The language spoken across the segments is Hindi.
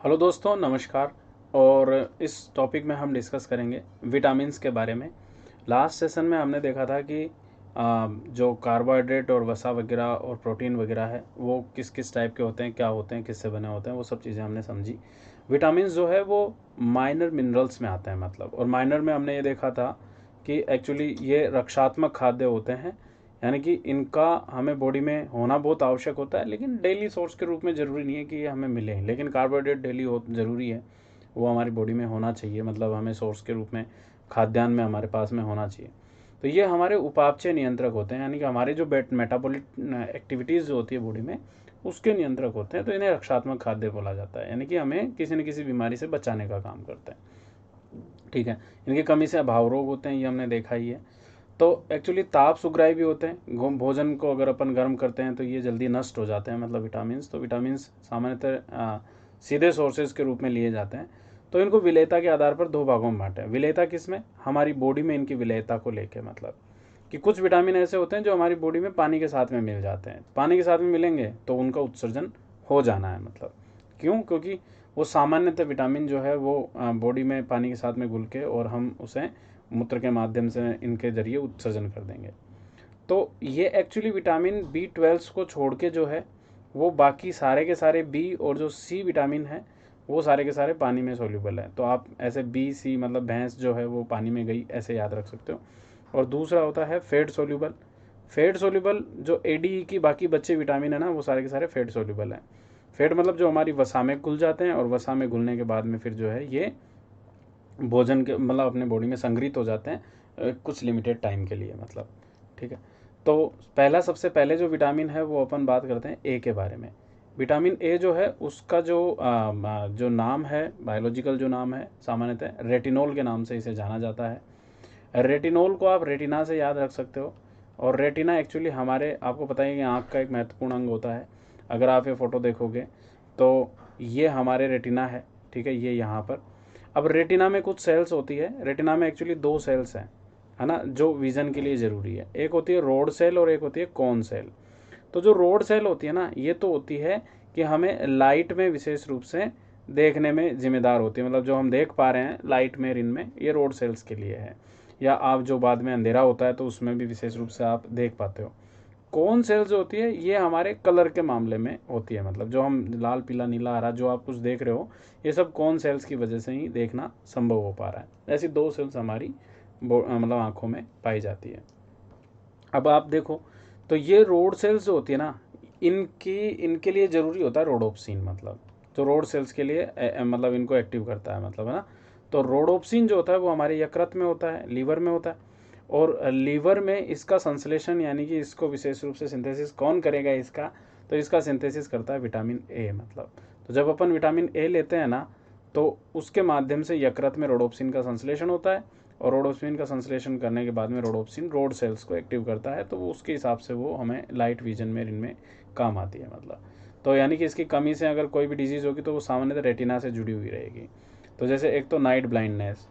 हेलो दोस्तों, नमस्कार। और इस टॉपिक में हम डिस्कस करेंगे विटामिन्स के बारे में। लास्ट सेशन में हमने देखा था कि जो कार्बोहाइड्रेट और वसा वगैरह और प्रोटीन वगैरह है वो किस किस टाइप के होते हैं, क्या होते हैं, किससे बने होते हैं, वो सब चीज़ें हमने समझी। विटामिन्स जो है वो माइनर मिनरल्स में आते हैं मतलब, और माइनर में हमने ये देखा था कि एक्चुअली ये रक्षात्मक खाद्य होते हैं, यानी कि इनका हमें बॉडी में होना बहुत आवश्यक होता है, लेकिन डेली सोर्स के रूप में ज़रूरी नहीं है कि ये हमें मिले। लेकिन कार्बोहाइड्रेट डेली हो ज़रूरी है, वो हमारी बॉडी में होना चाहिए, मतलब हमें सोर्स के रूप में खाद्यान्न में हमारे पास में होना चाहिए। तो ये हमारे उपापचय नियंत्रक होते हैं, यानी कि हमारी जो मेटाबॉलिक एक्टिविटीज़ जो होती है बॉडी में उसके नियंत्रक होते हैं। तो इन्हें रक्षात्मक खाद्य बोला जाता है, यानी कि हमें किसी न किसी बीमारी से बचाने का काम करते हैं। ठीक है। इनकी कमी से अभाव रोग होते हैं, ये हमने देखा ही है। तो एक्चुअली ताप सुग्राही भी होते हैं। भोजन को अगर अपन गर्म करते हैं तो ये जल्दी नष्ट हो जाते हैं, मतलब विटामिन्स। तो विटामिन्स सामान्यतः सीधे सोर्सेज के रूप में लिए जाते हैं। तो इनको विलेयता के आधार पर दो भागों में बांटे हैं। विलेयता किस में? हमारी बॉडी में इनकी विलेयता को लेके, मतलब कि कुछ विटामिन ऐसे होते हैं जो हमारी बॉडी में पानी के साथ में मिल जाते हैं। पानी के साथ में मिलेंगे तो उनका उत्सर्जन हो जाना है, मतलब क्यों? क्योंकि वो सामान्यतः विटामिन जो है वो बॉडी में पानी के साथ में घुल के और हम उसे मूत्र के माध्यम से इनके जरिए उत्सर्जन कर देंगे। तो ये एक्चुअली विटामिन B12 को छोड़ के जो है वो बाकी सारे के सारे बी और जो सी विटामिन है वो सारे के सारे पानी में सोल्यूबल है। तो आप ऐसे B C मतलब भैंस जो है वो पानी में गई, ऐसे याद रख सकते हो। और दूसरा होता है फैट सोल्यूबल। फैट सोल्यूबल जो ADE की बाकी बच्चे विटामिन है ना, वो सारे के सारे फैट सोल्यूबल हैं। फैट मतलब जो हमारी वसा में घुल जाते हैं, और वसा में घुलने के बाद में फिर जो है ये भोजन के मतलब अपने बॉडी में संग्रहित हो जाते हैं कुछ लिमिटेड टाइम के लिए, मतलब ठीक है। तो पहला, सबसे पहले जो विटामिन है वो अपन बात करते हैं ए के बारे में। विटामिन ए जो है उसका जो नाम है, बायोलॉजिकल जो नाम है, सामान्यतः रेटिनोल के नाम से इसे जाना जाता है। रेटिनोल को आप रेटिना से याद रख सकते हो। और रेटिना एक्चुअली हमारे, आपको पता है कि आँख का एक महत्वपूर्ण अंग होता है। अगर आप ये फ़ोटो देखोगे तो ये हमारे रेटिना है, ठीक है, ये यहाँ पर। अब रेटिना में कुछ सेल्स होती है। रेटिना में एक्चुअली दो सेल्स हैं, है ना, जो विज़न के लिए ज़रूरी है। एक होती है रोड सेल और एक होती है कोन सेल। तो जो रोड सेल होती है ना, ये तो होती है कि हमें लाइट में विशेष रूप से देखने में जिम्मेदार होती है, मतलब जो हम देख पा रहे हैं लाइट में, रिन में, ये रोड सेल्स के लिए है। या आप जो बाद में अंधेरा होता है तो उसमें भी विशेष रूप से आप देख पाते हो। कौन सेल्स जो होती है ये हमारे कलर के मामले में होती है, मतलब जो हम लाल पीला नीला हरा जो आप कुछ देख रहे हो, ये सब कौन सेल्स की वजह से ही देखना संभव हो पा रहा है। ऐसी दो सेल्स हमारी मतलब आंखों में पाई जाती है। अब आप देखो तो ये रोड सेल्स जो होती है ना, इनके लिए ज़रूरी होता है रोडोप्सिन, मतलब जो रोड सेल्स के लिए मतलब इनको एक्टिव करता है, मतलब है ना। तो रोडोप्सिन जो होता है वो हमारे यकृत में होता है, लीवर में होता है। और लीवर में इसका संश्लेषण, यानी कि इसको विशेष रूप से सिंथेसिस कौन करेगा इसका? तो इसका सिंथेसिस करता है विटामिन ए, मतलब। तो जब अपन विटामिन ए लेते हैं ना, तो उसके माध्यम से यकृत में रोडोप्सिन का संश्लेषण होता है। और रोडोप्सिन का संश्लेषण करने के बाद में रोडोप्सिन रोड सेल्स को एक्टिव करता है, तो वो उसके हिसाब से वो हमें लाइट विजन में, इनमें काम आती है, मतलब। तो यानी कि इसकी कमी से अगर कोई भी डिजीज़ होगी तो वो सामान्यतः रेटिना से जुड़ी हुई रहेगी। तो जैसे एक तो नाइट ब्लाइंडनेस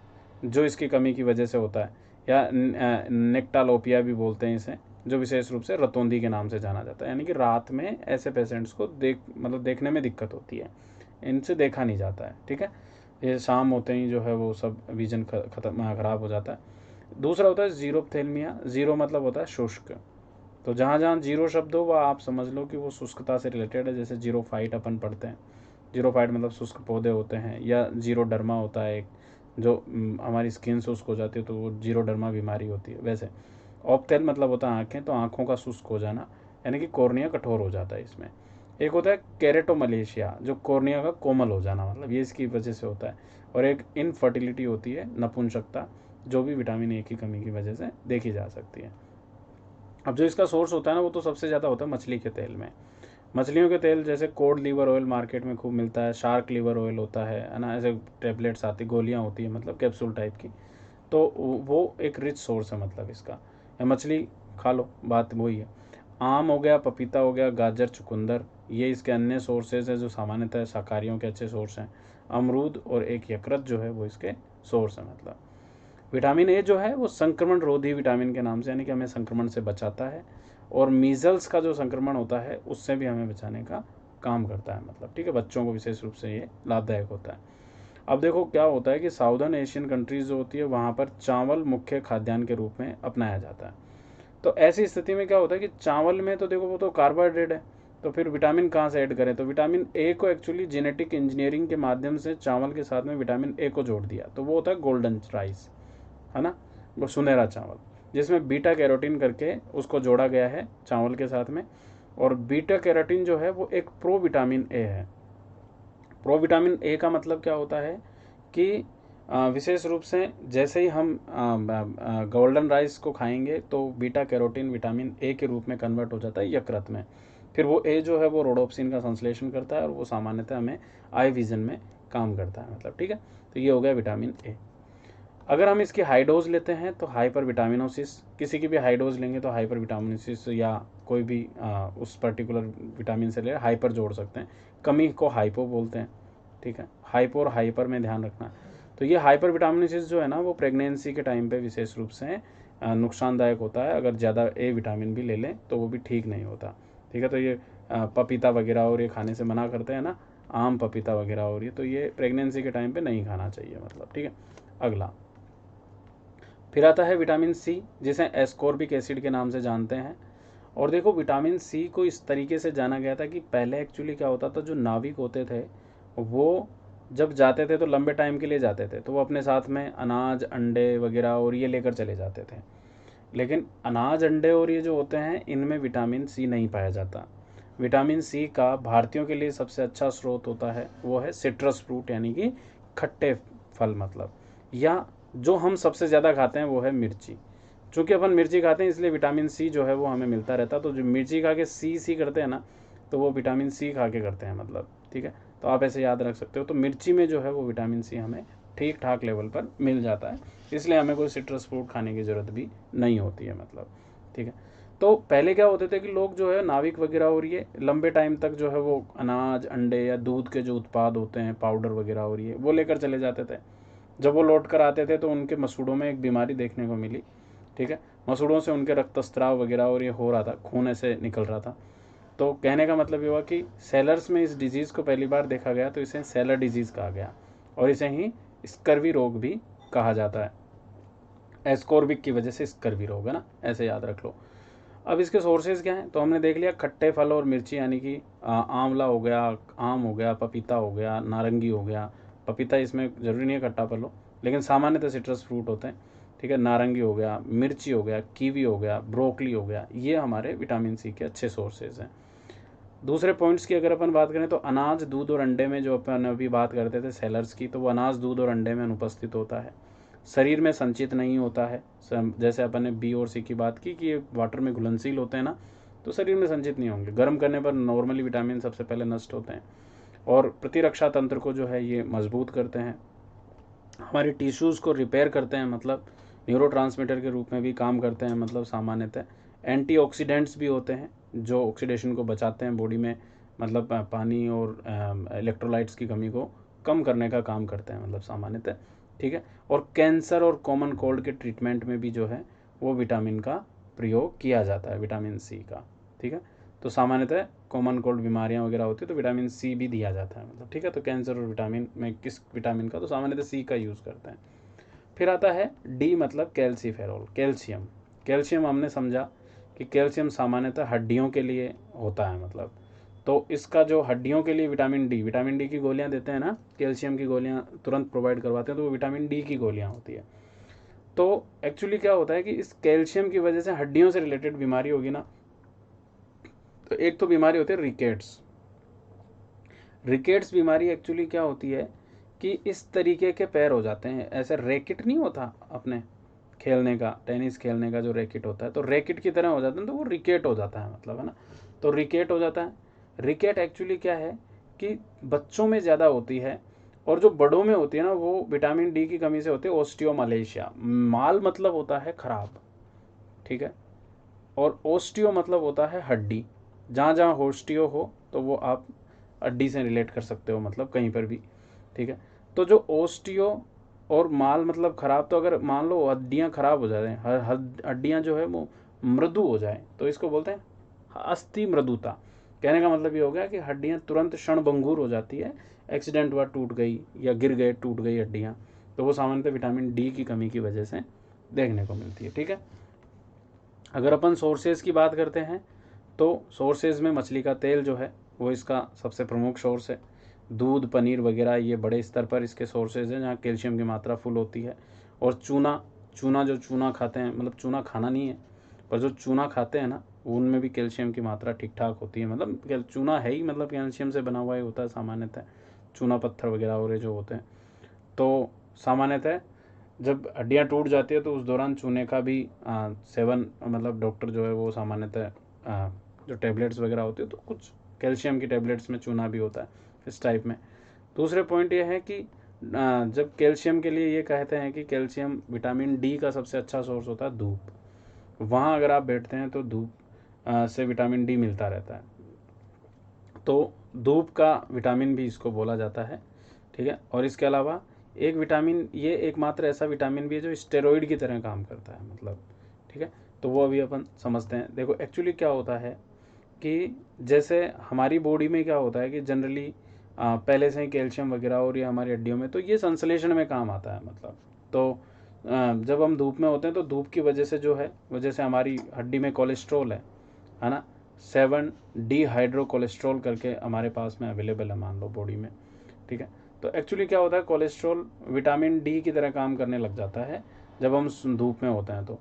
जो इसकी कमी की वजह से होता है, या नेक्टालोपिया भी बोलते हैं इसे, जो विशेष रूप से रतौंधी के नाम से जाना जाता है। यानी कि रात में ऐसे पेशेंट्स को देखने में दिक्कत होती है, इनसे देखा नहीं जाता है, ठीक है। ये शाम होते ही जो है वो सब विजन खत्म खराब हो जाता है। दूसरा होता है जीरोप्थेल्मिया। जीरो मतलब होता है शुष्क। तो जहाँ जहाँ जीरो शब्द हो वह आप समझ लो कि वो शुष्कता से रिलेटेड है। जैसे जीरोफाइट अपन पढ़ते हैं, जीरोफाइट मतलब शुष्क पौधे होते हैं। या जीरोडर्मा होता है एक, जो हमारी स्किन शुष्क हो जाती है तो वो जीरोडर्मा बीमारी होती है। वैसे ऑप्थेल मतलब होता है आँखें, तो आँखों का शुष्क हो जाना, यानी कि कॉर्निया कठोर हो जाता है इसमें। एक होता है केरेटोमलेशिया, जो कॉर्निया का कोमल हो जाना, मतलब ये इसकी वजह से होता है। और एक इनफर्टिलिटी होती है, नपुंसकता, जो भी विटामिन ए की कमी की वजह से देखी जा सकती है। अब जो इसका सोर्स होता है ना, वो तो सबसे ज़्यादा होता है मछली के तेल में। मछलियों के तेल जैसे कोड लीवर ऑयल मार्केट में खूब मिलता है, शार्क लीवर ऑयल होता है ना, ऐसे टेबलेट्स आती, गोलियाँ होती है, मतलब कैप्सूल टाइप की। तो वो एक रिच सोर्स है, मतलब इसका। या मछली खा लो, बात वही है। आम हो गया, पपीता हो गया, गाजर, चुकंदर, ये इसके अन्य सोर्सेज है जो सामान्यतः शाकाहारियों के अच्छे सोर्स हैं। अमरूद और एक यकृत जो है वो इसके सोर्स है, मतलब। विटामिन ए जो है वो संक्रमण रोधी विटामिन के नाम से, यानी कि हमें संक्रमण से बचाता है। और मीजल्स का जो संक्रमण होता है उससे भी हमें बचाने का काम करता है मतलब, ठीक है। बच्चों को विशेष रूप से ये लाभदायक होता है। अब देखो क्या होता है कि साउदर्न एशियन कंट्रीज़ जो होती है वहाँ पर चावल मुख्य खाद्यान्न के रूप में अपनाया जाता है। तो ऐसी स्थिति में क्या होता है कि चावल में तो देखो वो तो कार्बोहाइड्रेट है, तो फिर विटामिन कहाँ से ऐड करें? तो विटामिन ए को एक्चुअली जेनेटिक इंजीनियरिंग के माध्यम से चावल के साथ में विटामिन ए को जोड़ दिया, तो वो होता है गोल्डन राइस, है ना, वो सुनहरा चावल, जिसमें बीटा कैरोटीन करके उसको जोड़ा गया है चावल के साथ में। और बीटा कैरोटीन जो है वो एक प्रो विटामिन ए है। प्रो विटामिन ए का मतलब क्या होता है कि विशेष रूप से जैसे ही हम गोल्डन राइस को खाएंगे तो बीटा कैरोटीन विटामिन ए के रूप में कन्वर्ट हो जाता है यकृत में। फिर वो ए जो है वो रोडोप्सिन का संश्लेषण करता है और वो सामान्यतः हमें आई विजन में काम करता है मतलब, ठीक है। तो ये हो गया विटामिन ए। अगर हम इसकी हाई डोज लेते हैं तो हाइपर विटामिनोसिस, किसी की भी हाई डोज लेंगे तो हाइपर विटामिनोसिस या कोई भी उस पर्टिकुलर विटामिन से ले हाइपर जोड़ सकते हैं। कमी को हाइपो बोलते हैं, ठीक है। हाइपो और हाइपर में ध्यान रखना। तो ये हाइपर विटामिनोसिस जो है ना वो प्रेगनेंसी के टाइम पे विशेष रूप से नुकसानदायक होता है। अगर ज़्यादा ए विटामिन भी ले लें तो वो भी ठीक नहीं होता, ठीक है। तो ये पपीता वगैरह और ये खाने से मना करते हैं ना, आम पपीता वगैरह, और ये तो ये प्रेगनेंसी के टाइम पे नहीं खाना चाहिए मतलब, ठीक है। अगला फिर आता है विटामिन सी, जिसे एस्कॉर्बिक एसिड के नाम से जानते हैं। और देखो विटामिन सी को इस तरीके से जाना गया था कि पहले एक्चुअली क्या होता था, जो नाविक होते थे वो जब जाते थे तो लंबे टाइम के लिए जाते थे, तो वो अपने साथ में अनाज, अंडे वगैरह और ये लेकर चले जाते थे। लेकिन अनाज, अंडे और ये जो होते हैं इनमें विटामिन सी नहीं पाया जाता। विटामिन सी का भारतीयों के लिए सबसे अच्छा स्रोत होता है वो है सिट्रस फ्रूट, यानी कि खट्टे फल मतलब, या जो हम सबसे ज़्यादा खाते हैं वो है मिर्ची। चूँकि अपन मिर्ची खाते हैं इसलिए विटामिन सी जो है वो हमें मिलता रहता है। तो जो मिर्ची खा के सी करते हैं ना, तो वो विटामिन सी खा के करते हैं मतलब, ठीक है। तो आप ऐसे याद रख सकते हो। तो मिर्ची में जो है वो विटामिन सी हमें ठीक ठाक लेवल पर मिल जाता है, इसलिए हमें कोई सिट्रस फ्रूट खाने की ज़रूरत भी नहीं होती है मतलब, ठीक है। तो पहले क्या होते थे कि लोग जो है नाविक वगैरह और ये लंबे टाइम तक जो है वो अनाज, अंडे या दूध के जो उत्पाद होते हैं, पाउडर वगैरह और ये वो लेकर चले जाते थे। जब वो लौट कर आते थे तो उनके मसूड़ों में एक बीमारी देखने को मिली, ठीक है। मसूड़ों से उनके रक्तस्राव वगैरह और ये हो रहा था, खून ऐसे निकल रहा था। तो कहने का मतलब ये हुआ कि सेलर्स में इस डिजीज़ को पहली बार देखा गया, तो इसे सेलर डिजीज़ कहा गया और इसे ही स्कर्वी रोग भी कहा जाता है। एस्कॉर्बिक की वजह से स्कर्वी रोग है ना, ऐसे याद रख लो। अब इसके सोर्सेज क्या हैं? तो हमने देख लिया खट्टे फल और मिर्ची, यानी कि आंवला हो गया, आम हो गया, पपीता हो गया, नारंगी हो गया। पपीता इसमें ज़रूरी नहीं है खट्टा फल हो, लेकिन सामान्यतः सिट्रस फ्रूट होते हैं, ठीक है। नारंगी हो गया, मिर्ची हो गया, कीवी हो गया, ब्रोकली हो गया, ये हमारे विटामिन सी के अच्छे सोर्सेज हैं। दूसरे पॉइंट्स की अगर अपन बात करें तो अनाज, दूध और अंडे में, जो अपन अभी बात करते थे सेलर्स की, तो वो अनाज, दूध और अंडे में अनुपस्थित होता है, शरीर में संचित नहीं होता है। जैसे अपन ने बी और सी की बात की कि ये वाटर में घुलनशील होते हैं ना, तो शरीर में संचित नहीं होंगे। गर्म करने पर नॉर्मली विटामिन सबसे पहले नष्ट होते हैं और प्रतिरक्षा तंत्र को जो है ये मजबूत करते हैं, हमारे टिश्यूज़ को रिपेयर करते हैं, मतलब न्यूरोट्रांसमीटर के रूप में भी काम करते हैं मतलब सामान्यतः। एंटीऑक्सीडेंट्स भी होते हैं जो ऑक्सीडेशन को बचाते हैं बॉडी में, मतलब पानी और इलेक्ट्रोलाइट्स की कमी को कम करने का काम करते हैं मतलब सामान्यतः, ठीक है। और कैंसर और कॉमन कोल्ड के ट्रीटमेंट में भी जो है वो विटामिन का प्रयोग किया जाता है, विटामिन सी का, ठीक है। तो सामान्यतः कॉमन कोल्ड बीमारियां वगैरह होती है तो विटामिन सी भी दिया जाता है मतलब, ठीक है। तो कैंसर और विटामिन में किस विटामिन का, तो सामान्यतः सी का यूज़ करते हैं। फिर आता है डी मतलब कैल्सीफेरॉल, कैल्शियम। कैल्शियम हमने समझा कि कैल्शियम सामान्यतः हड्डियों के लिए होता है मतलब, तो इसका जो हड्डियों के लिए विटामिन डी की गोलियां देते हैं ना, कैल्शियम की गोलियां तुरंत प्रोवाइड करवाते हैं, तो वो विटामिन डी की गोलियां होती है। तो एक्चुअली क्या होता है कि इस कैल्शियम की वजह से हड्डियों से रिलेटेड बीमारी होगी ना, तो एक तो बीमारी होती है रिकेट्स। रिकेट्स बीमारी एक्चुअली क्या होती है कि इस तरीके के पैर हो जाते हैं, ऐसे रैकेट नहीं होता अपने खेलने का, टेनिस खेलने का जो रैकेट होता है, तो रैकेट की तरह हो जाता है, तो वो रिकेट हो जाता है मतलब, है ना। तो रिकेट हो जाता है। रिकेट एक्चुअली क्या है कि बच्चों में ज़्यादा होती है और जो बड़ों में होती है ना वो विटामिन डी की कमी से होती है, ओस्टियोमालेशिया। माल मतलब होता है खराब, ठीक है, और ओस्टियो मतलब होता है हड्डी। जहाँ जहाँ होस्टियो हो तो वो आप हड्डी से रिलेट कर सकते हो मतलब कहीं पर भी, ठीक है। तो जो ओस्टियो और माल मतलब खराब, तो अगर मान लो हड्डियाँ खराब हो जाए, हड्डियाँ जो है वो मृदु हो जाए, तो इसको बोलते हैं अस्थि मृदुता। कहने का मतलब ये हो गया कि हड्डियाँ तुरंत क्षणभंगुर हो जाती है, एक्सीडेंट हुआ टूट गई या गिर गए टूट गई हड्डियाँ, तो वो सामान्यतः विटामिन डी की कमी की वजह से देखने को मिलती है। ठीक है, अगर अपन सोर्सेज की बात करते हैं तो सोर्सेज में मछली का तेल जो है वो इसका सबसे प्रमुख सोर्स है। दूध, पनीर वगैरह ये बड़े स्तर पर इसके सोर्सेज हैं जहाँ कैल्शियम की मात्रा फुल होती है। और चूना, जो चूना खाते हैं, मतलब चूना खाना नहीं है पर जो चूना खाते हैं ना, उनमें भी कैल्शियम की मात्रा ठीक ठाक होती है। मतलब चूना है ही मतलब कैल्शियम से बना हुआ ही होता है सामान्यतः, चूना पत्थर वगैरह और जो होते हैं। तो सामान्यतः जब हड्डियाँ टूट जाती है तो उस दौरान चूने का भी सेवन, मतलब डॉक्टर जो है वो सामान्यतः जो टैबलेट्स वगैरह होती है तो कुछ कैल्शियम की टैबलेट्स में चूना भी होता है इस टाइप में। दूसरे पॉइंट ये है कि जब कैल्शियम के लिए ये कहते हैं कि कैल्शियम विटामिन डी का सबसे अच्छा सोर्स होता है धूप। वहाँ अगर आप बैठते हैं तो धूप से विटामिन डी मिलता रहता है, तो धूप का विटामिन भी इसको बोला जाता है। ठीक है, और इसके अलावा एक विटामिन, ये एकमात्र ऐसा विटामिन भी है जो स्टेरॉइड की तरह काम करता है, मतलब। ठीक है, तो वो अभी अपन समझते हैं। देखो एक्चुअली क्या होता है कि जैसे हमारी बॉडी में क्या होता है कि जनरली पहले से ही कैल्शियम वगैरह और ये हमारी हड्डियों में, तो ये संश्लेषण में काम आता है, मतलब। तो जब हम धूप में होते हैं तो धूप की वजह से जो है, वजह से हमारी हड्डी में कोलेस्ट्रॉल है ना, 7 डिहाइड्रो कोलेस्ट्रॉल करके हमारे पास में अवेलेबल है, मान लो बॉडी में। ठीक है, तो एक्चुअली क्या होता है, कोलेस्ट्रॉल विटामिन डी की तरह काम करने लग जाता है जब हम धूप में होते हैं।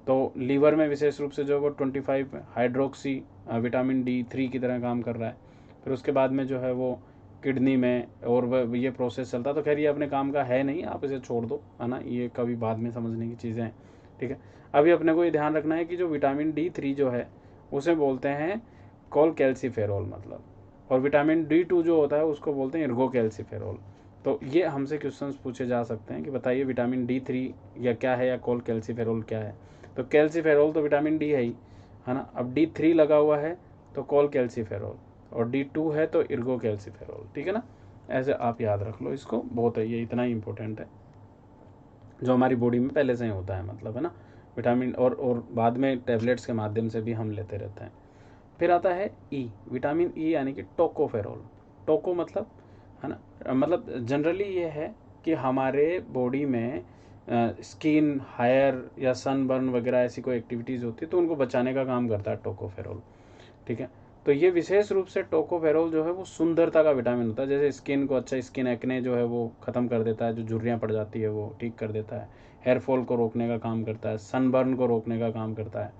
तो लीवर में विशेष रूप से जो वो 25 हाइड्रोक्सी विटामिन D3 की तरह काम कर रहा है। फिर उसके बाद में जो है वो किडनी में, और वह ये प्रोसेस चलता है। तो खैर ये अपने काम का है नहीं, आप इसे छोड़ दो, है ना, ये कभी बाद में समझने की चीज़ें हैं। ठीक है, अभी अपने को ये ध्यान रखना है कि जो विटामिन D3 जो है उसे बोलते हैं कोलकैल्सिफेरॉल, मतलब। और विटामिन D2 जो होता है उसको बोलते हैं इर्गोकैल्सिफेरॉल। तो ये हमसे क्वेश्चंस पूछे जा सकते हैं कि बताइए विटामिन D3 या क्या है, या कोलकैल्सिफेरॉल क्या है। तो कैल्सिफेरॉल तो विटामिन डी है ही, है ना। अब D3 लगा हुआ है तो कोलकैल्सिफेरॉल, और D2 है तो इर्गोकैल्सिफेरॉल। ठीक है ना, ऐसे आप याद रख लो इसको, बहुत है ये, इतना ही इंपॉर्टेंट है, जो हमारी बॉडी में पहले से ही होता है, मतलब, है ना। विटामिन और बाद में टैबलेट्स के माध्यम से भी हम लेते रहते हैं। फिर आता है ई, विटामिन ई यानी कि टोकोफेरॉल। टोको मतलब, है ना, मतलब जनरली ये है कि हमारे बॉडी में स्किन, हायर या सनबर्न वगैरह ऐसी कोई एक्टिविटीज़ होती है तो उनको बचाने का काम करता है टोकोफेरॉल। ठीक है, तो ये विशेष रूप से टोकोफेरॉल जो है वो सुंदरता का विटामिन होता है। जैसे स्किन को अच्छा, स्किन एक्ने जो है वो ख़त्म कर देता है, जो झुर्रियाँ पड़ जाती है वो ठीक कर देता है। हेयर फॉल को रोकने का काम करता है, सनबर्न को रोकने का काम करता है,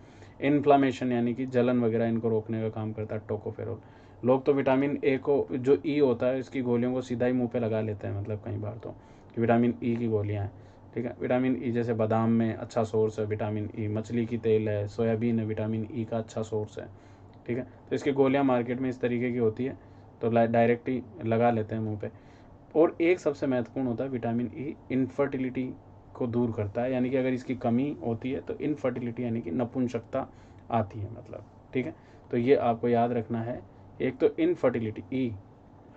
इन्फ्लामेशन यानी कि जलन वगैरह इनको रोकने का काम करता है टोकोफेरॉल। लोग तो विटामिन ए को, जो ई होता है, इसकी गोलियों को सीधा ही मुंह पे लगा लेते हैं, मतलब कई बार तो, कि विटामिन ई की गोलियां हैं। ठीक है, विटामिन ई जैसे बादाम में अच्छा सोर्स है विटामिन ई, मछली की तेल है, सोयाबीन है, विटामिन ई का अच्छा सोर्स है। ठीक है, तो इसकी गोलियां मार्केट में इस तरीके की होती है, तो डायरेक्ट ही लगा लेते हैं मुंह पे। और एक सबसे महत्वपूर्ण होता है विटामिन ई, इनफर्टिलिटी को दूर करता है, यानी कि अगर इसकी कमी होती है तो इनफर्टिलिटी यानी कि नपुंसकता आती है, मतलब। ठीक है, तो ये आपको याद रखना है। एक तो इनफर्टिलिटी ई,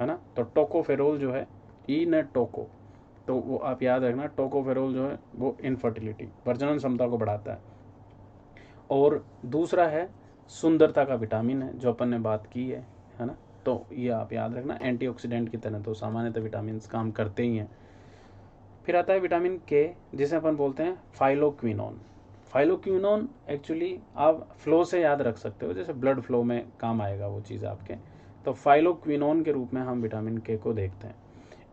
है ना, तो टोकोफेरोल जो है, ई न टोको, तो वो आप याद रखना, टोकोफेरोल जो है वो इनफर्टिलिटी, प्रजनन क्षमता को बढ़ाता है। और दूसरा है सुंदरता का विटामिन है, जो अपन ने बात की है ना, तो ये आप याद रखना, एंटीऑक्सीडेंट की तरह तो सामान्यतः विटामिन काम करते ही हैं। फिर आता है विटामिन के, जिसे अपन बोलते हैं फाइलोक्विनोन। फाइलोक्विनोन एक्चुअली आप फ्लो से याद रख सकते हो, जैसे ब्लड फ्लो में काम आएगा वो चीज़ आपके। तो फाइलोक्विनोन के रूप में हम विटामिन के को देखते हैं।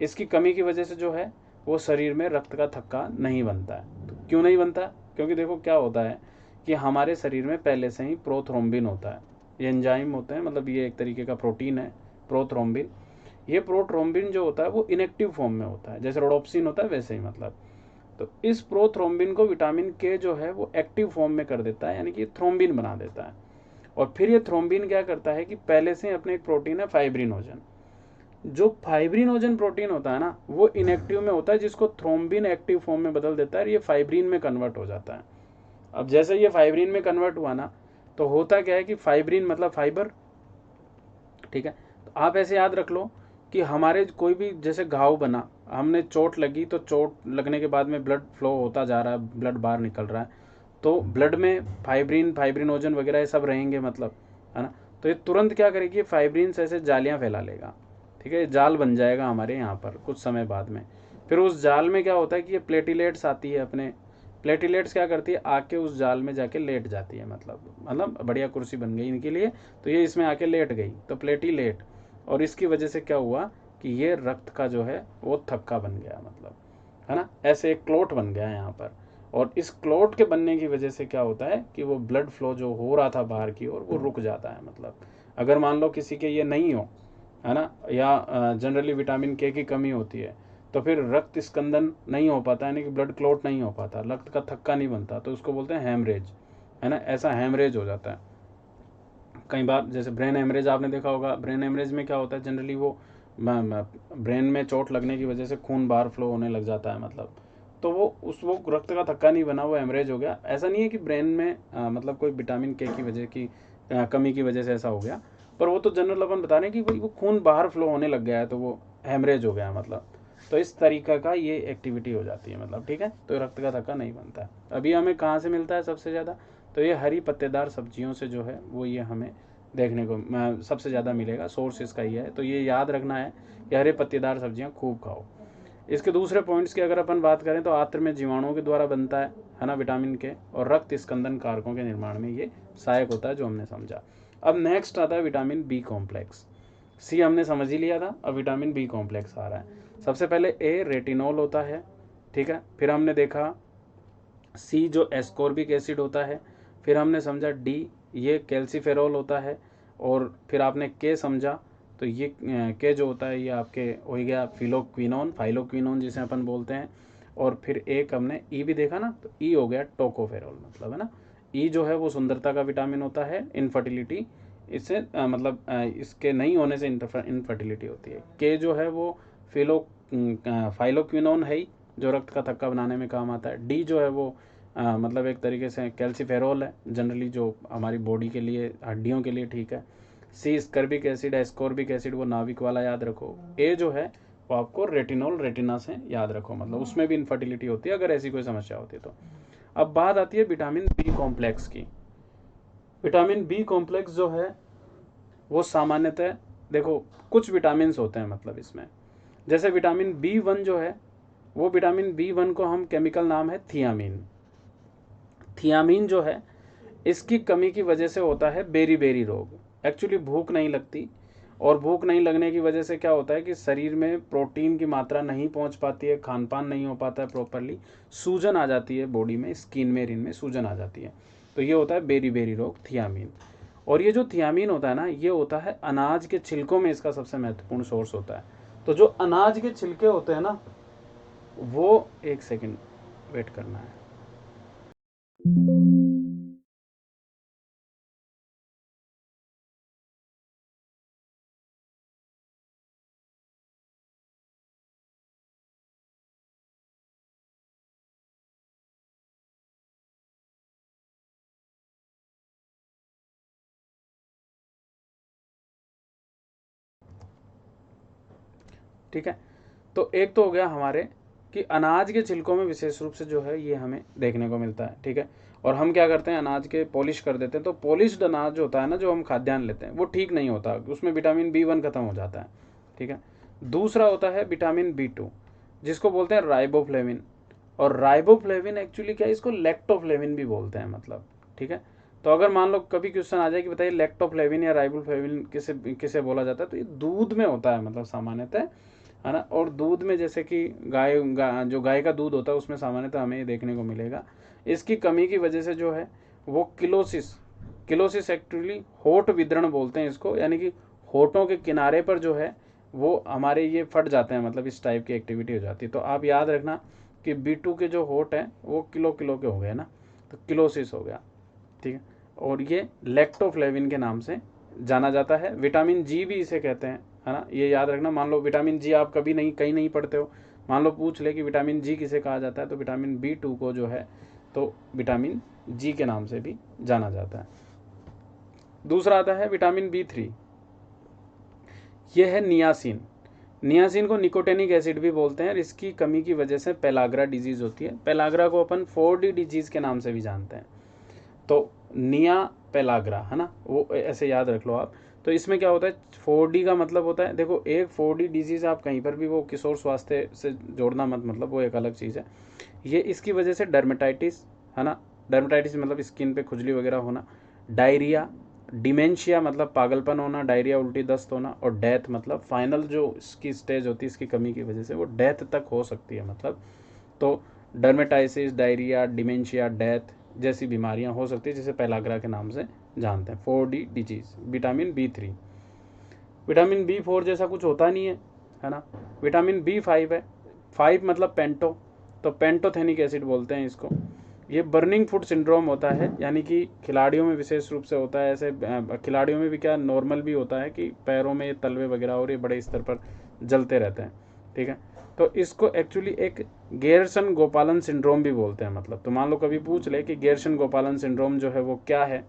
इसकी कमी की वजह से जो है वो शरीर में रक्त का थक्का नहीं बनता है। तो क्यों नहीं बनता? क्योंकि देखो क्या होता है कि हमारे शरीर में पहले से ही प्रोथ्रोम्बिन होता है, ये एंजाइम होते हैं, मतलब ये एक तरीके का प्रोटीन है प्रोथ्रोम्बिन। ये प्रोथ्रोम्बिन जो होता है वो इनएक्टिव फॉर्म में होता है, जैसे रोडोप्सिन होता है वैसे ही, मतलब। तो इस प्रोथ्रोम्बिन को विटामिन के जो है वो एक्टिव फॉर्म में कर देता है, यानी कि थ्रोम्बिन बना देता है। और फिर ये थ्रोम्बिन क्या करता है कि पहले से अपने एक प्रोटीन है फाइब्रिनोजन, जो फाइब्रिनोजन प्रोटीन होता है ना वो इनएक्टिव में होता है, जिसको थ्रोम्बिन एक्टिव फॉर्म में बदल देता है और ये फाइब्रिन में कन्वर्ट हो जाता है। अब जैसे ये फाइब्रिन में कन्वर्ट हुआ ना, तो होता क्या है कि फाइब्रिन मतलब फाइबर। ठीक है, तो आप ऐसे याद रख लो कि हमारे कोई भी जैसे घाव बना, हमने चोट लगी, तो चोट लगने के बाद में ब्लड फ्लो होता जा रहा है, ब्लड बाहर निकल रहा है, तो ब्लड में फाइब्रिन, फाइब्रिनोजन वगैरह ये सब रहेंगे, मतलब, है ना। तो ये तुरंत क्या करेगी, फाइब्रिन से ऐसे जालियाँ फैला लेगा, ठीक है, जाल बन जाएगा हमारे यहाँ पर कुछ समय बाद में। फिर उस जाल में क्या होता है कि ये प्लेटिलेट्स आती है, अपने प्लेटिलेट्स क्या करती है, आके उस जाल में जाके लेट जाती है, मतलब बढ़िया कुर्सी बन गई इनके लिए, तो ये इसमें आके लेट गई, तो प्लेटिलेट, और इसकी वजह से क्या हुआ कि ये रक्त का जो है वो थक्का बन गया, मतलब है ना, ऐसे एक क्लोट बन गया यहाँ पर। और इस क्लोट के बनने की वजह से क्या होता है कि वो ब्लड फ्लो जो हो रहा था बाहर की ओर वो रुक जाता है। मतलब अगर मान लो किसी के ये नहीं हो, है ना, या जनरली विटामिन के की कमी होती है, तो फिर रक्त स्कंदन नहीं हो पाता, यानी कि ब्लड क्लोट नहीं हो पाता, रक्त का थक्का नहीं बनता, तो उसको बोलते हैं हेमरेज, है ना, ऐसा हेमरेज हो जाता है। कई बार जैसे ब्रेन हेमरेज आपने देखा होगा, ब्रेन हेमरेज में क्या होता है जनरली, वो ब्रेन में चोट लगने की वजह से खून बाहर फ्लो होने लग जाता है, मतलब तो वो रक्त का थक्का नहीं बना, वो हेमरेज हो गया। ऐसा नहीं है कि ब्रेन में मतलब कोई विटामिन के की वजह की कमी की वजह से ऐसा हो गया, पर वो तो जनरल अपन बता रहे हैं कि भाई वो खून बाहर फ्लो होने लग गया है तो वो हेमरेज हो गया, मतलब तो इस तरीका का ये एक्टिविटी हो जाती है, मतलब ठीक है, तो रक्त का थक्का नहीं बनता है। अभी हमें कहाँ से मिलता है सबसे ज़्यादा, तो ये हरी पत्तेदार सब्जियों से जो है वो ये हमें देखने को सबसे ज़्यादा मिलेगा, सोर्स इसका ही है, तो ये याद रखना है कि हरे पत्तेदार सब्जियां खूब खाओ। इसके दूसरे पॉइंट्स की अगर अपन बात करें तो आंत्र में जीवाणुओं के द्वारा बनता है ना, विटामिन के, और रक्त स्कंदन कारकों के निर्माण में ये सहायक होता है, जो हमने समझा। अब नेक्स्ट आता है विटामिन बी कॉम्प्लेक्स। सी हमने समझ ही लिया था, अब विटामिन बी कॉम्प्लेक्स आ रहा है। सबसे पहले ए रेटिनॉल होता है, ठीक है, फिर हमने देखा सी जो एस्कॉर्बिक एसिड होता है, फिर हमने समझा डी ये कैल्सीफेरॉल होता है, और फिर आपने के समझा, तो ये के जो होता है ये आपके हो गया फाइलोक्विनोन जिसे अपन बोलते हैं। और फिर एक हमने ई भी देखा ना, तो ई हो गया टोकोफेरॉल, मतलब है ना, ई जो है वो सुंदरता का विटामिन होता है, इनफर्टिलिटी इससे इसके नहीं होने से इनफर्टिलिटी होती है। के जो है वो फिलो फाइलोक्विनोन है ही, जो रक्त का थक्का बनाने में काम आता है। डी जो है वो मतलब एक तरीके से कैल्सीफेरोल है, जनरली जो हमारी बॉडी के लिए, हड्डियों के लिए ठीक है। सी स्कर्बिक एसिड है, एस्कॉर्बिक एसिड वो नाविक वाला याद रखो। ए जो है वो आपको रेटिनॉल, रेटिना से याद रखो, मतलब उसमें भी इनफर्टिलिटी होती है अगर ऐसी कोई समस्या होती है तो। अब बात आती है विटामिन बी कॉम्प्लेक्स की। विटामिन बी कॉम्प्लेक्स जो है वो सामान्यतः देखो कुछ विटामिन होते हैं, मतलब इसमें जैसे विटामिन बी वन जो है, वो विटामिन बी वन को हम केमिकल नाम है थियामीन। थियामीन जो है इसकी कमी की वजह से होता है बेरी बेरी रोग। एक्चुअली भूख नहीं लगती, और भूख नहीं लगने की वजह से क्या होता है कि शरीर में प्रोटीन की मात्रा नहीं पहुंच पाती है, खान पान नहीं हो पाता है प्रॉपरली, सूजन आ जाती है बॉडी में, स्किन में, रिन में सूजन आ जाती है, तो ये होता है बेरी बेरी रोग, थियामीन। और ये जो थियामीन होता है ना, ये होता है अनाज के छिलकों में, इसका सबसे महत्वपूर्ण सोर्स होता है। तो जो अनाज के छिलके होते हैं ना, वो एक सेकंड वेट करना है। ठीक है, तो एक तो हो गया हमारे कि अनाज के छिलकों में विशेष रूप से जो है ये हमें देखने को मिलता है, ठीक है। और हम क्या करते हैं, अनाज के पॉलिश कर देते हैं, तो पॉलिश्ड अनाज जो होता है ना, जो हम खाद्यान्न लेते हैं, वो ठीक नहीं होता, उसमें विटामिन बी वन खत्म हो जाता है, ठीक है। दूसरा होता है विटामिन बी टू, जिसको बोलते हैं राइबोफ्लेविन। और राइबोफ्लेविन एक्चुअली क्या है, इसको लैक्टोफ्लेविन भी बोलते हैं, मतलब ठीक है। तो अगर मान लो कभी क्वेश्चन आ जाए कि बताइए लैक्टोफ्लेविन या राइबोफ्लेविन किसे किसे बोला जाता है, तो ये दूध में होता है, मतलब सामान्यतः, है ना। और दूध में जैसे कि जो गाय का दूध होता है उसमें सामान्यतः हमें ये देखने को मिलेगा। इसकी कमी की वजह से जो है वो किलोसिस, किलोसिस एक्चुअली होठ विदरण बोलते हैं इसको, यानी कि होठों के किनारे पर जो है वो हमारे ये फट जाते हैं, मतलब इस टाइप की एक्टिविटी हो जाती है। तो आप याद रखना कि B2 के जो होठ हैं वो किलो किलो के हो गए ना, तो किलोसिस हो गया, ठीक है। और ये लैक्टोफ्लेविन के नाम से जाना जाता है। विटामिन जी भी इसे कहते हैं, है ना, ये याद रखना। मान लो विटामिन जी आप कभी नहीं कहीं नहीं पढ़ते हो, मान लो पूछ ले कि विटामिन जी किसे कहा जाता है, तो विटामिन B2 को जो है तो विटामिन जी के नाम से भी जाना जाता है। दूसरा आता है विटामिन B3, यह है नियासिन। नियासिन को निकोटेनिक एसिड भी बोलते हैं, और इसकी कमी की वजह से पेलाग्रा डिजीज होती है। पेलाग्रा को अपन 4D डिजीज के नाम से भी जानते हैं। तो निया पेलाग्रा, है ना, वो ऐसे याद रख लो आप। तो इसमें क्या होता है, 4D का मतलब होता है, देखो एक 4D डिजीज़ आप कहीं पर भी वो किशोर स्वास्थ्य से जोड़ना मत, मतलब वो एक अलग चीज़ है। ये इसकी वजह से डर्मेटाइटिस, है ना, डर्मेटाइटिस मतलब स्किन पे खुजली वगैरह होना, डायरिया, डिमेंशिया मतलब पागलपन होना, डायरिया उल्टी दस्त होना, और डेथ मतलब फाइनल जो इसकी स्टेज होती है इसकी कमी की वजह से वो डेथ तक हो सकती है मतलब। तो डर्मेटाइसिस, डायरिया, डिमेंशिया, डेथ जैसी बीमारियां हो सकती है, जिसे पेलाग्रा के नाम से जानते हैं। 4D disease. Vitamin B3, vitamin B4 जैसा कुछ होता नहीं है ना। विटामिन B5 है, 5 मतलब पेंटो, तो पेंटोथेनिक एसिड बोलते हैं इसको। ये बर्निंग फुट सिंड्रोम होता है, यानी कि खिलाड़ियों में विशेष रूप से होता है। ऐसे खिलाड़ियों में भी क्या नॉर्मल भी होता है कि पैरों में तलवे वगैरह और ये बड़े स्तर पर जलते रहते हैं, ठीक है। तो इसको एक्चुअली एक गेरसन गोपालन सिंड्रोम भी बोलते हैं। मतलब तो मान लो कभी पूछ ले कि गेरसन गोपालन सिंड्रोम जो है वो क्या है,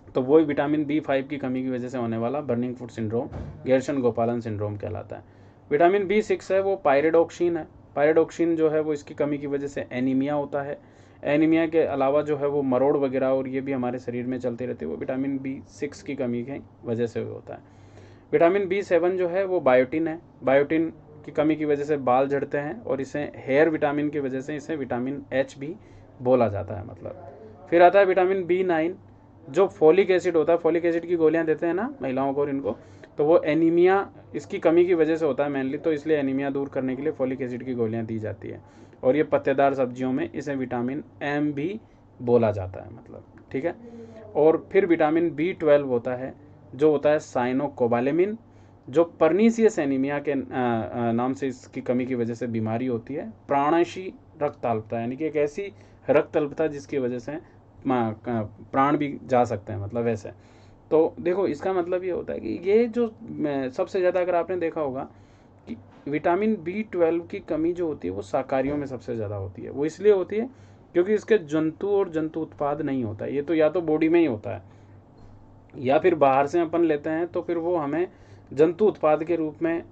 तो वही विटामिन B5 की कमी की वजह से होने वाला बर्निंग फुट सिंड्रोम गेरसन गोपालन सिंड्रोम कहलाता है। विटामिन B6 है, वो पायरिडोक्सिन है। पायरिडोक्सिन जो है वो इसकी कमी की वजह से एनीमिया होता है। एनीमिया के अलावा जो है वो मरोड़ वगैरह और ये भी हमारे शरीर में चलती रहती है, वो विटामिन B6 की कमी की वजह से होता है। विटामिन B7 जो है वो बायोटिन है। बायोटिन की कमी की वजह से बाल झड़ते हैं, और इसे हेयर विटामिन की वजह से इसे विटामिन H भी बोला जाता है मतलब। फिर आता है विटामिन B9, जो फोलिक एसिड होता है। फोलिक एसिड की गोलियां देते हैं ना महिलाओं को और इनको, तो वो एनीमिया इसकी कमी की वजह से होता है मेनली, तो इसलिए एनीमिया दूर करने के लिए फोलिक एसिड की गोलियां दी जाती है। और ये पत्तेदार सब्जियों में इसे विटामिन M भी बोला जाता है मतलब, ठीक है। और फिर विटामिन B12 होता है, जो होता है साइनोकोबालेमिन, जो पर्नीसियस एनीमिया के नाम से इसकी कमी की वजह से बीमारी होती है। प्राणशी रक्त अल्पता, यानी कि एक ऐसी रक्त अल्पता जिसकी वजह से प्राण भी जा सकते हैं मतलब वैसे। तो देखो इसका मतलब ये होता है कि ये जो सबसे ज़्यादा अगर आपने देखा होगा कि विटामिन B12 की कमी जो होती है वो शाकाहारियों में सबसे ज़्यादा होती है। वो इसलिए होती है क्योंकि इसके जंतु और जंतु उत्पाद नहीं होता है। ये तो या तो बॉडी में ही होता है या फिर बाहर से अपन लेते हैं, तो फिर वो हमें जंतु उत्पाद के रूप में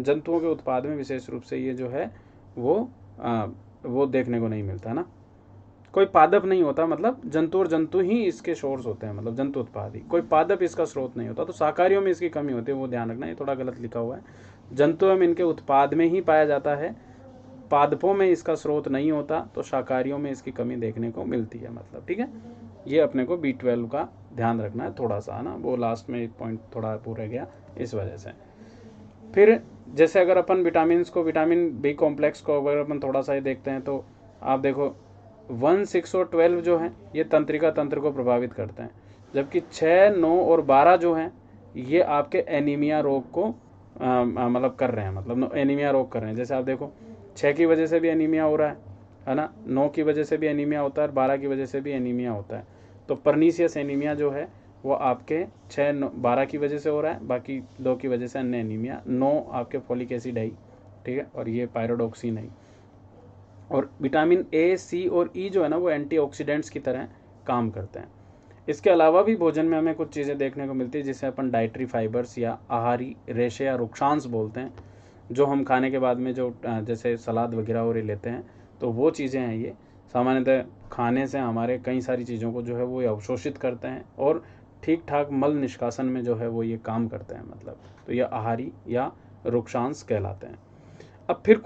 जंतुओं के उत्पाद में विशेष रूप से ये जो है वो देखने को नहीं मिलता है ना। कोई पादप नहीं होता, मतलब जंतु और जंतु ही इसके सोर्स होते हैं, मतलब जंतु उत्पाद ही, कोई पादप इसका स्रोत नहीं होता। तो शाकाहारियों में इसकी कमी होती है, वो ध्यान रखना, ये थोड़ा गलत लिखा हुआ है। जंतुओं में इनके उत्पाद में ही पाया जाता है, पादपों में इसका स्रोत नहीं होता, तो शाकाहारियों में इसकी कमी देखने को मिलती है मतलब, ठीक है। ये अपने को B12 का ध्यान रखना है थोड़ा सा, है ना, वो लास्ट में एक पॉइंट थोड़ा पूरा गया इस वजह से। फिर जैसे अगर अपन विटामिन को, विटामिन B कॉम्प्लेक्स को अगर अपन थोड़ा सा ही देखते हैं, तो आप देखो 1, 6 और 12 जो हैं ये तंत्रिका तंत्र को प्रभावित करते हैं, जबकि 6, 9 और 12 जो हैं ये आपके एनीमिया रोग को मतलब कर रहे हैं, मतलब एनीमिया रोग कर रहे हैं। जैसे आप देखो 6 की वजह से भी एनीमिया हो रहा है ना, 9 की वजह से भी एनीमिया होता है, और 12 की वजह से भी एनीमिया होता है। तो पर्नीसियस एनीमिया जो है वो आपके 6, 12 की वजह से हो रहा है, बाकी 2 की वजह से अन्य एनीमिया। 9 आपके फोलिक एसिड है, ठीक है, और ये पायरोडोक्सिन है। और विटामिन A, C और E जो है ना वो एंटीऑक्सीडेंट्स की तरह काम करते हैं। इसके अलावा भी भोजन में हमें कुछ चीज़ें देखने को मिलती है जिसे अपन डाइटरी फाइबर्स या आहारी रेशे या रुक्षांश बोलते हैं, जो हम खाने के बाद में जो जैसे सलाद वगैरह और लेते हैं, तो वो चीज़ें हैं। ये सामान्यतः खाने से हमारे कई सारी चीज़ों को जो है वो अवशोषित करते हैं और ठीक ठाक मल निष्कासन में जो है वो ये काम करते हैं मतलब। तो ये आहारी या रुक्षांश कहलाते हैं। अब फिर कुछ